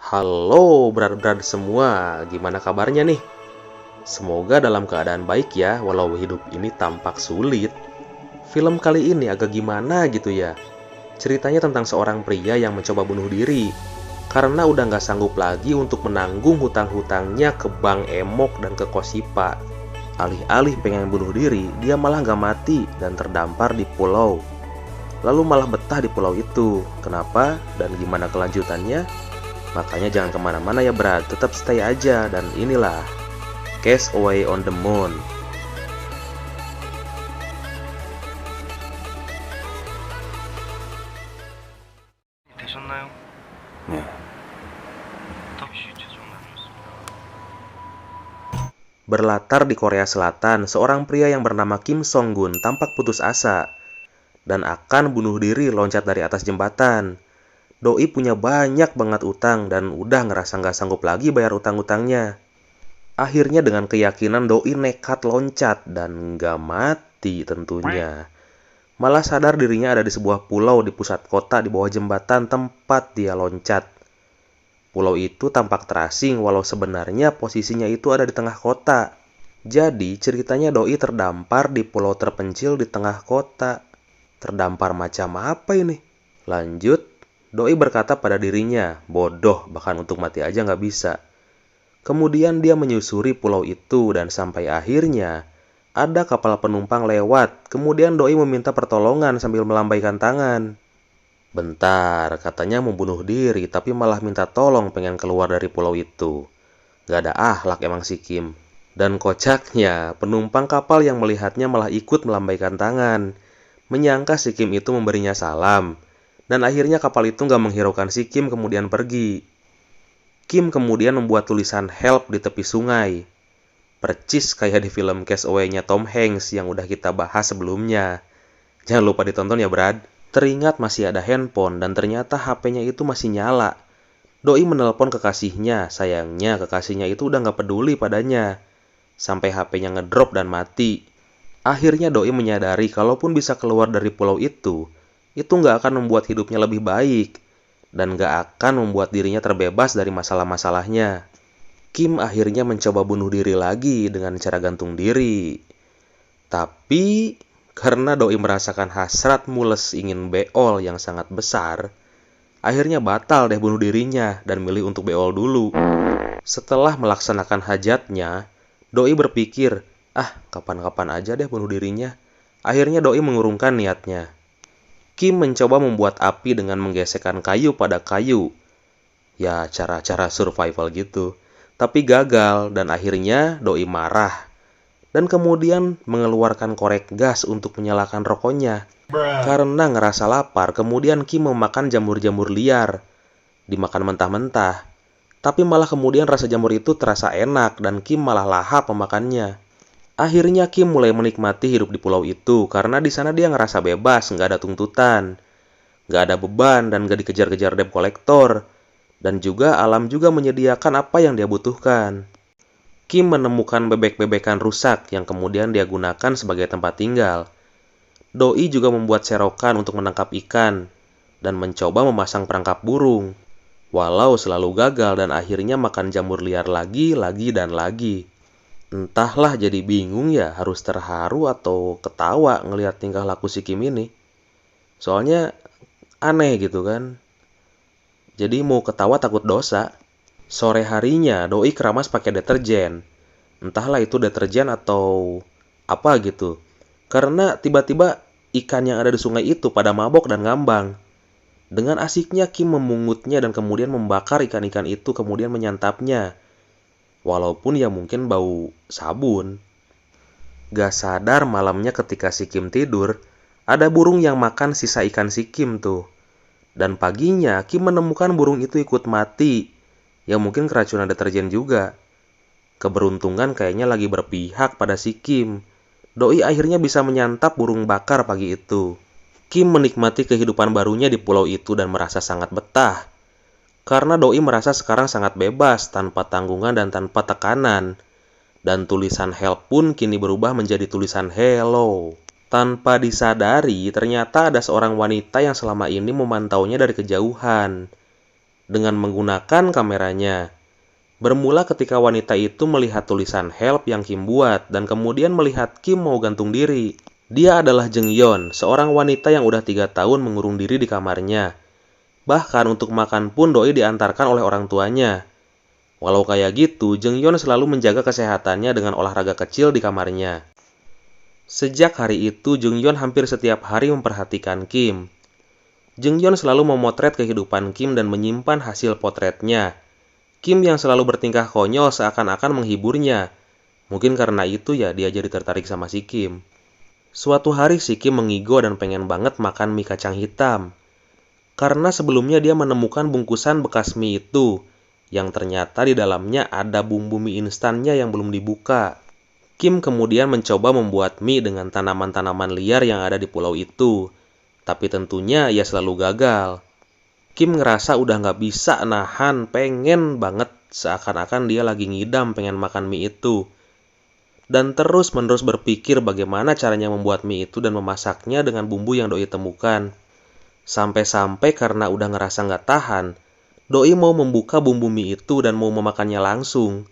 Halo berat-berat semua, gimana kabarnya nih? Semoga dalam keadaan baik ya, walau hidup ini tampak sulit. Film kali ini agak gimana gitu ya. Ceritanya tentang seorang pria yang mencoba bunuh diri karena udah nggak sanggup lagi untuk menanggung hutang-hutangnya ke Bank Emok dan ke Kosipa. Alih-alih pengen bunuh diri, dia malah nggak mati dan terdampar di pulau. Lalu malah betah di pulau itu. Kenapa dan gimana kelanjutannya? Makanya jangan kemana-mana ya Brad, tetap stay aja. Dan inilah Castaway on the Moon. 되셨나요? 네. 턱시 죄송합니다. Berlatar di Korea Selatan, seorang pria yang bernama Kim Song-gun tampak putus asa dan akan bunuh diri loncat dari atas jembatan. Doi punya banyak banget utang dan udah ngerasa nggak sanggup lagi bayar utang-utangnya. Akhirnya dengan keyakinan Doi nekat loncat dan nggak mati tentunya. Malah sadar dirinya ada di sebuah pulau di pusat kota di bawah jembatan tempat dia loncat. Pulau itu tampak terasing walau sebenarnya posisinya itu ada di tengah kota. Jadi ceritanya Doi terdampar di pulau terpencil di tengah kota. Terdampar macam apa ini? Lanjut, Doi berkata pada dirinya, bodoh bahkan untuk mati aja nggak bisa. Kemudian dia menyusuri pulau itu dan sampai akhirnya ada kapal penumpang lewat. Kemudian Doi meminta pertolongan sambil melambaikan tangan. Bentar, katanya mau bunuh diri tapi malah minta tolong pengen keluar dari pulau itu. Gak ada akhlak emang si Kim. Dan kocaknya, penumpang kapal yang melihatnya malah ikut melambaikan tangan. Menyangka si Kim itu memberinya salam. Dan akhirnya kapal itu gak menghiraukan si Kim kemudian pergi. Kim kemudian membuat tulisan help di tepi sungai. Percis kayak di film Castaway-nya Tom Hanks yang udah kita bahas sebelumnya. Jangan lupa ditonton ya Brad. Teringat masih ada handphone dan ternyata HP-nya itu masih nyala. Doi menelpon kekasihnya, sayangnya kekasihnya itu udah gak peduli padanya. Sampai HP-nya ngedrop dan mati. Akhirnya Doi menyadari kalaupun bisa keluar dari pulau itu gak akan membuat hidupnya lebih baik. Dan gak akan membuat dirinya terbebas dari masalah-masalahnya. Kim akhirnya mencoba bunuh diri lagi dengan cara gantung diri. Tapi karena Doi merasakan hasrat mules ingin beol yang sangat besar, akhirnya batal deh bunuh dirinya dan milih untuk beol dulu. Setelah melaksanakan hajatnya, Doi berpikir, kapan-kapan aja deh bunuh dirinya. Akhirnya Doi mengurungkan niatnya. Kim mencoba membuat api dengan menggesekkan kayu pada kayu. Ya, cara-cara survival gitu. Tapi gagal dan akhirnya Doi marah. Dan kemudian mengeluarkan korek gas untuk menyalakan rokoknya. Karena ngerasa lapar, kemudian Kim memakan jamur-jamur liar. Dimakan mentah-mentah. Tapi malah kemudian rasa jamur itu terasa enak dan Kim malah lahap memakannya. Akhirnya Kim mulai menikmati hidup di pulau itu karena di sana dia ngerasa bebas, nggak ada tuntutan. Nggak ada beban dan nggak dikejar-kejar debt collector. Dan juga alam juga menyediakan apa yang dia butuhkan. Kim menemukan bebek-bebekan rusak yang kemudian dia gunakan sebagai tempat tinggal. Doi juga membuat serokan untuk menangkap ikan dan mencoba memasang perangkap burung. Walau selalu gagal dan akhirnya makan jamur liar lagi dan lagi. Entahlah jadi bingung ya harus terharu atau ketawa ngelihat tingkah laku si Kim ini. Soalnya aneh gitu kan. Jadi mau ketawa takut dosa. Sore harinya Doi keramas pakai deterjen. Entahlah itu deterjen atau apa gitu. Karena tiba-tiba ikan yang ada di sungai itu pada mabok dan ngambang. Dengan asiknya Kim memungutnya dan kemudian membakar ikan-ikan itu kemudian menyantapnya. Walaupun ya mungkin bau sabun. Gak sadar malamnya ketika si Kim tidur, ada burung yang makan sisa ikan si Kim tuh. Dan paginya Kim menemukan burung itu ikut mati. Ya mungkin keracunan deterjen juga. Keberuntungan kayaknya lagi berpihak pada si Kim. Doi akhirnya bisa menyantap burung bakar pagi itu. Kim menikmati kehidupan barunya di pulau itu dan merasa sangat betah. Karena Doi merasa sekarang sangat bebas, tanpa tanggungan dan tanpa tekanan. Dan tulisan help pun kini berubah menjadi tulisan hello. Tanpa disadari, ternyata ada seorang wanita yang selama ini memantaunya dari kejauhan. dengan menggunakan kameranya. Bermula ketika wanita itu melihat tulisan help yang Kim buat dan kemudian melihat Kim mau gantung diri. Dia adalah Jung Yeon, seorang wanita yang udah 3 tahun mengurung diri di kamarnya. Bahkan untuk makan pun Doi diantarkan oleh orang tuanya. Walau kayak gitu, Jung Yeon selalu menjaga kesehatannya dengan olahraga kecil di kamarnya. Sejak hari itu, Jung Yeon hampir setiap hari memperhatikan Kim. Jung Yeon selalu memotret kehidupan Kim dan menyimpan hasil potretnya. Kim yang selalu bertingkah konyol seakan-akan menghiburnya. Mungkin karena itu ya dia jadi tertarik sama si Kim. Suatu hari si Kim mengigo dan pengen banget makan mie kacang hitam. Karena sebelumnya dia menemukan bungkusan bekas mie itu, yang ternyata di dalamnya ada bumbu mie instannya yang belum dibuka. Kim kemudian mencoba membuat mie dengan tanaman-tanaman liar yang ada di pulau itu. Tapi tentunya ia selalu gagal. Kim ngerasa udah gak bisa nahan, pengen banget seakan-akan dia lagi ngidam pengen makan mie itu. Dan terus-menerus berpikir bagaimana caranya membuat mie itu dan memasaknya dengan bumbu yang Doi temukan. Sampai-sampai karena udah ngerasa gak tahan, Doi mau membuka bumbu mie itu dan mau memakannya langsung.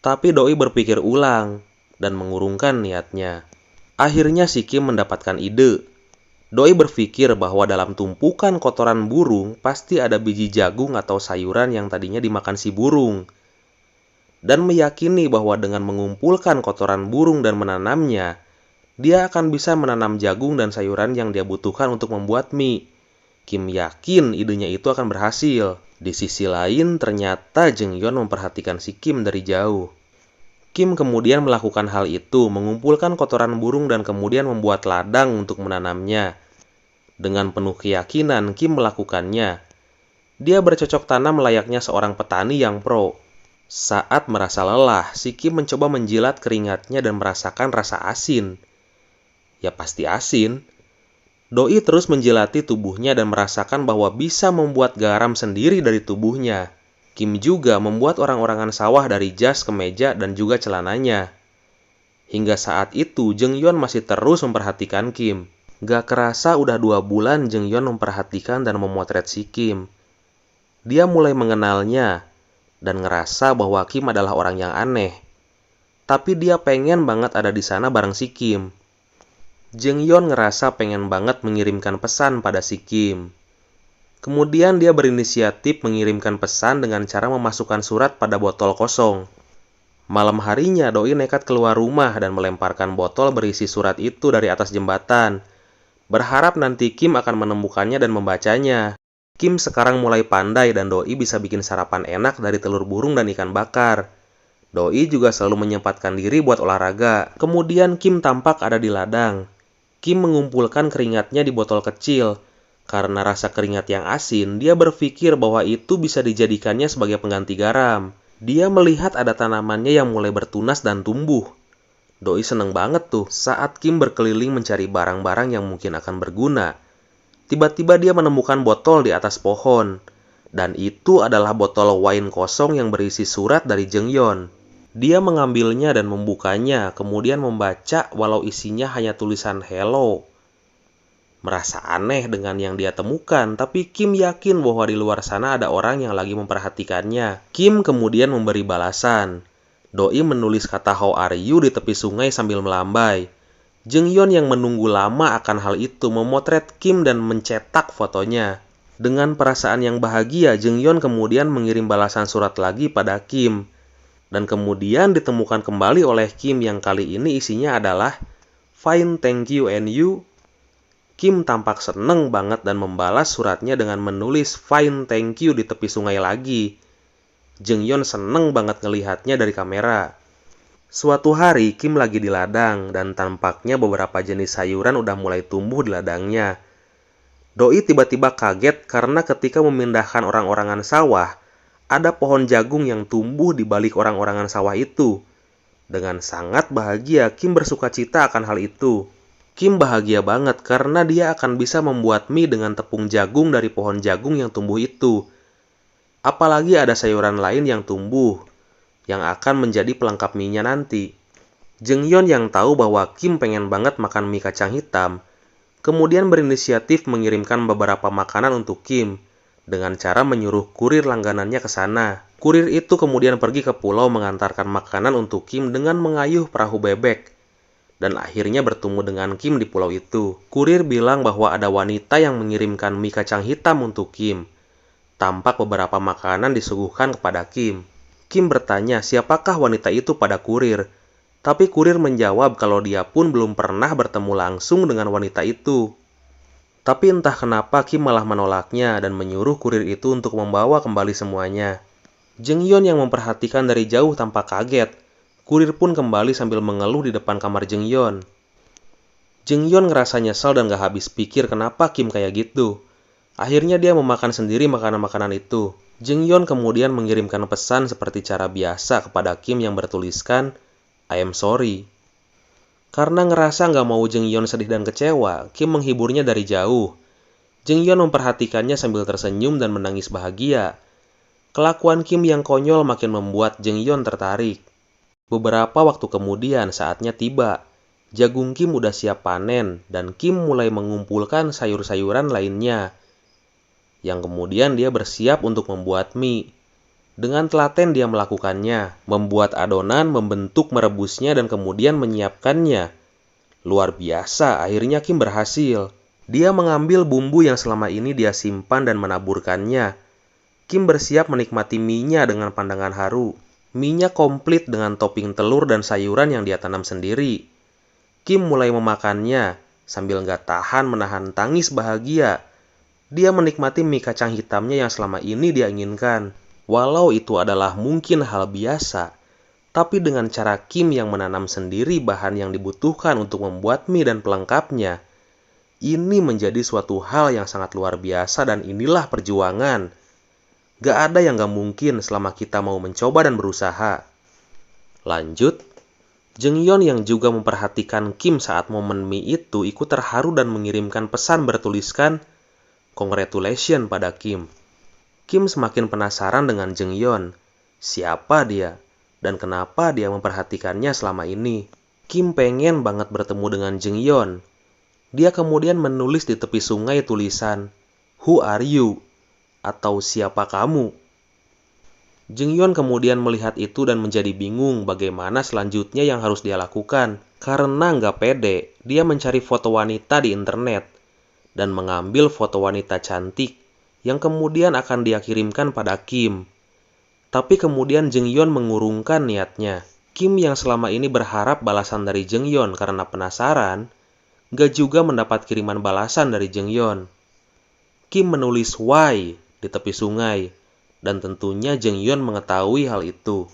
Tapi Doi berpikir ulang dan mengurungkan niatnya. Akhirnya si Kim mendapatkan ide. Doi berpikir bahwa dalam tumpukan kotoran burung pasti ada biji jagung atau sayuran yang tadinya dimakan si burung. Dan meyakini bahwa dengan mengumpulkan kotoran burung dan menanamnya, dia akan bisa menanam jagung dan sayuran yang dia butuhkan untuk membuat mie. Kim yakin idenya itu akan berhasil. Di sisi lain, ternyata Jung Yeon memperhatikan si Kim dari jauh. Kim kemudian melakukan hal itu, mengumpulkan kotoran burung dan kemudian membuat ladang untuk menanamnya. Dengan penuh keyakinan, Kim melakukannya. Dia bercocok tanam layaknya seorang petani yang pro. Saat merasa lelah, si Kim mencoba menjilat keringatnya dan merasakan rasa asin. Ya pasti asin. Doi terus menjilati tubuhnya dan merasakan bahwa bisa membuat garam sendiri dari tubuhnya. Kim juga membuat orang-orangan sawah dari jas, kemeja, dan juga celananya. Hingga saat itu, Jung Yeon masih terus memperhatikan Kim. Gak kerasa udah 2 bulan Jung Yeon memperhatikan dan memotret si Kim. Dia mulai mengenalnya dan ngerasa bahwa Kim adalah orang yang aneh. Tapi dia pengen banget ada di sana bareng si Kim. Jung Yeon ngerasa pengen banget mengirimkan pesan pada si Kim. Kemudian dia berinisiatif mengirimkan pesan dengan cara memasukkan surat pada botol kosong. Malam harinya Doi nekat keluar rumah dan melemparkan botol berisi surat itu dari atas jembatan. Berharap nanti Kim akan menemukannya dan membacanya. Kim sekarang mulai pandai dan Doi bisa bikin sarapan enak dari telur burung dan ikan bakar. Doi juga selalu menyempatkan diri buat olahraga. Kemudian Kim tampak ada di ladang. Kim mengumpulkan keringatnya di botol kecil. Karena rasa keringat yang asin, dia berpikir bahwa itu bisa dijadikannya sebagai pengganti garam. Dia melihat ada tanamannya yang mulai bertunas dan tumbuh. Doi seneng banget tuh saat Kim berkeliling mencari barang-barang yang mungkin akan berguna. Tiba-tiba dia menemukan botol di atas pohon. Dan itu adalah botol wine kosong yang berisi surat dari Jung Yeon. Dia mengambilnya dan membukanya, kemudian membaca walau isinya hanya tulisan hello. Merasa aneh dengan yang dia temukan, tapi Kim yakin bahwa di luar sana ada orang yang lagi memperhatikannya. Kim kemudian memberi balasan. Doi menulis kata how are you di tepi sungai sambil melambai. Jung Yeon yang menunggu lama akan hal itu memotret Kim dan mencetak fotonya. Dengan perasaan yang bahagia, Jung Yeon kemudian mengirim balasan surat lagi pada Kim. Dan kemudian ditemukan kembali oleh Kim yang kali ini isinya adalah fine thank you and you. Kim tampak seneng banget dan membalas suratnya dengan menulis fine thank you di tepi sungai lagi. Jung Yeon seneng banget ngelihatnya dari kamera. Suatu hari Kim lagi di ladang dan tampaknya beberapa jenis sayuran udah mulai tumbuh di ladangnya. Doi tiba-tiba kaget karena ketika memindahkan orang-orangan sawah, ada pohon jagung yang tumbuh di balik orang-orangan sawah itu. Dengan sangat bahagia, Kim bersukacita akan hal itu. Kim bahagia banget karena dia akan bisa membuat mie dengan tepung jagung dari pohon jagung yang tumbuh itu. Apalagi ada sayuran lain yang tumbuh, yang akan menjadi pelengkap mie-nya nanti. Jung Yeon yang tahu bahwa Kim pengen banget makan mie kacang hitam, kemudian berinisiatif mengirimkan beberapa makanan untuk Kim, dengan cara menyuruh kurir langganannya ke sana. Kurir itu kemudian pergi ke pulau mengantarkan makanan untuk Kim dengan mengayuh perahu bebek, dan akhirnya bertemu dengan Kim di pulau itu. Kurir bilang bahwa ada wanita yang mengirimkan mie kacang hitam untuk Kim. Tampak beberapa makanan disuguhkan kepada Kim. Kim bertanya siapakah wanita itu pada kurir, tapi kurir menjawab kalau dia pun belum pernah bertemu langsung dengan wanita itu. Tapi entah kenapa Kim malah menolaknya dan menyuruh kurir itu untuk membawa kembali semuanya. Jung Yeon yang memperhatikan dari jauh tampak kaget. Kurir pun kembali sambil mengeluh di depan kamar Jung Yeon. Jung Yeon ngerasa nyesal dan gak habis pikir kenapa Kim kayak gitu. Akhirnya dia memakan sendiri makanan-makanan itu. Jung Yeon kemudian mengirimkan pesan seperti cara biasa kepada Kim yang bertuliskan, "I am sorry." Karena ngerasa nggak mau Jung Yeon sedih dan kecewa, Kim menghiburnya dari jauh. Jung Yeon memperhatikannya sambil tersenyum dan menangis bahagia. Kelakuan Kim yang konyol makin membuat Jung Yeon tertarik. Beberapa waktu kemudian saatnya tiba. Jagung Kim udah siap panen dan Kim mulai mengumpulkan sayur-sayuran lainnya, yang kemudian dia bersiap untuk membuat mie. Dengan telaten dia melakukannya, membuat adonan, membentuk, merebusnya, dan kemudian menyiapkannya. Luar biasa, akhirnya Kim berhasil. Dia mengambil bumbu yang selama ini dia simpan dan menaburkannya. Kim bersiap menikmati mie-nya dengan pandangan haru. Mie-nya komplit dengan topping telur dan sayuran yang dia tanam sendiri. Kim mulai memakannya, sambil nggak tahan menahan tangis bahagia. Dia menikmati mie kacang hitamnya yang selama ini dia inginkan. Walau itu adalah mungkin hal biasa, tapi dengan cara Kim yang menanam sendiri bahan yang dibutuhkan untuk membuat mie dan pelengkapnya, ini menjadi suatu hal yang sangat luar biasa dan inilah perjuangan. Gak ada yang gak mungkin selama kita mau mencoba dan berusaha. Lanjut, Jung Yeon yang juga memperhatikan Kim saat momen mie itu ikut terharu dan mengirimkan pesan bertuliskan, "Congratulations" pada Kim. Kim semakin penasaran dengan Jung Yeon. Siapa dia? Dan kenapa dia memperhatikannya selama ini? Kim pengen banget bertemu dengan Jung Yeon. Dia kemudian menulis di tepi sungai tulisan, "Who are you?" atau "Siapa kamu?" Jung Yeon kemudian melihat itu dan menjadi bingung bagaimana selanjutnya yang harus dia lakukan. Karena nggak pede, dia mencari foto wanita di internet dan mengambil foto wanita cantik yang kemudian akan dia kirimkan pada Kim. Tapi kemudian Jung Yeon mengurungkan niatnya. Kim yang selama ini berharap balasan dari Jung Yeon karena penasaran, gak juga mendapat kiriman balasan dari Jung Yeon. Kim menulis "Why" di tepi sungai, dan tentunya Jung Yeon mengetahui hal itu.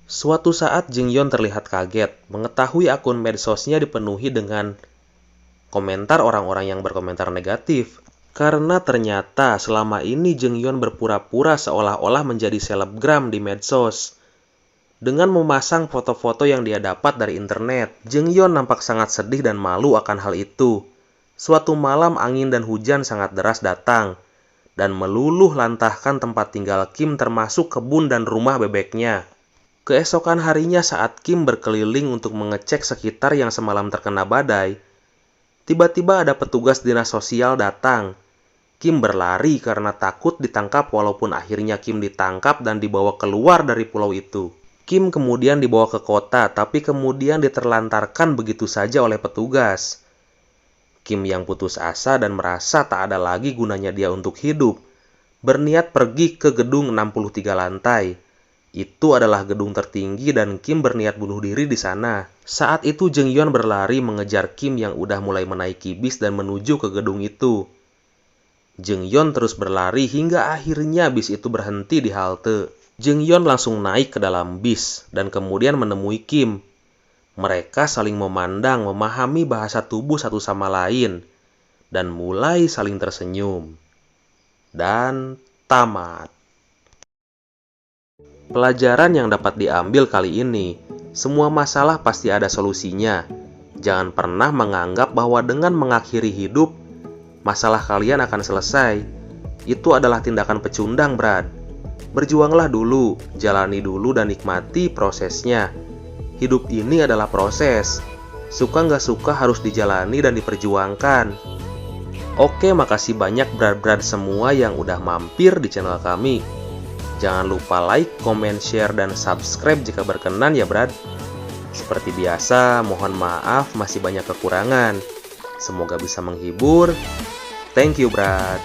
Suatu saat Jung Yeon terlihat kaget mengetahui akun medsosnya dipenuhi dengan komentar orang-orang yang berkomentar negatif. Karena ternyata selama ini Jung Yeon berpura-pura seolah-olah menjadi selebgram di medsos. Dengan memasang foto-foto yang dia dapat dari internet, Jung Yeon nampak sangat sedih dan malu akan hal itu. Suatu malam angin dan hujan sangat deras datang, dan meluluh lantahkan tempat tinggal Kim termasuk kebun dan rumah bebeknya. Keesokan harinya saat Kim berkeliling untuk mengecek sekitar yang semalam terkena badai, tiba-tiba ada petugas dinas sosial datang. Kim berlari karena takut ditangkap walaupun akhirnya Kim ditangkap dan dibawa keluar dari pulau itu. Kim kemudian dibawa ke kota tapi kemudian diterlantarkan begitu saja oleh petugas. Kim yang putus asa dan merasa tak ada lagi gunanya dia untuk hidup, berniat pergi ke gedung 63 lantai. Itu adalah gedung tertinggi dan Kim berniat bunuh diri di sana. Saat itu Jung Yeon berlari mengejar Kim yang udah mulai menaiki bis dan menuju ke gedung itu. Jung Yeon terus berlari hingga akhirnya bis itu berhenti di halte. Jung Yeon langsung naik ke dalam bis dan kemudian menemui Kim. Mereka saling memandang, memahami bahasa tubuh satu sama lain, dan mulai saling tersenyum. Dan tamat. Pelajaran yang dapat diambil kali ini, semua masalah pasti ada solusinya. Jangan pernah menganggap bahwa dengan mengakhiri hidup, masalah kalian akan selesai. Itu adalah tindakan pecundang, Brad. Berjuanglah dulu, jalani dulu dan nikmati prosesnya. Hidup ini adalah proses. Suka nggak suka harus dijalani dan diperjuangkan. Oke, makasih banyak brad-brad semua yang udah mampir di channel kami. Jangan lupa like, comment, share, dan subscribe jika berkenan ya brad. Seperti biasa, mohon maaf masih banyak kekurangan. Semoga bisa menghibur. Thank you brad.